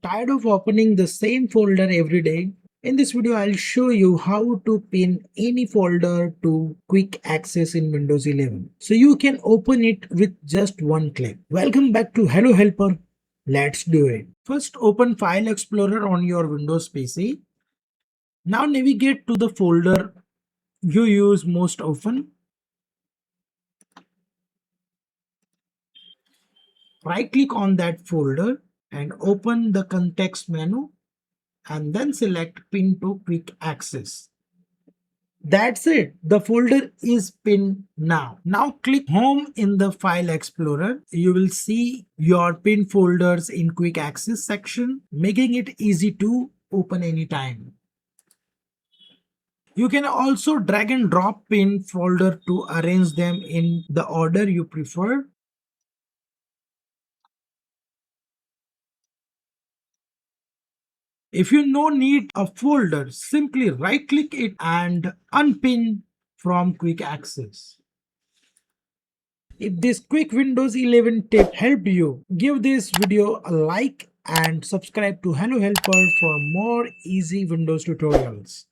Tired of opening the same folder every day? In this video, I'll show you how to pin any folder to quick access in Windows 11. So you can open it with just one click. Welcome back to Hello Helper. Let's do it. First, open File Explorer on your Windows PC. Now navigate to the folder you use most often. Right click on that folder and open the context menu and then select Pin to Quick Access. That's it. The folder is pinned now. Now click Home in the File Explorer. You will see your pin folders in Quick Access section, making it easy to open anytime. You can also drag and drop pin folder to arrange them in the order you prefer. If you no need a folder, simply right click it and unpin from Quick Access. If this quick Windows 11 tip helped you, give this video a like and subscribe to Hello Helper for more easy Windows tutorials.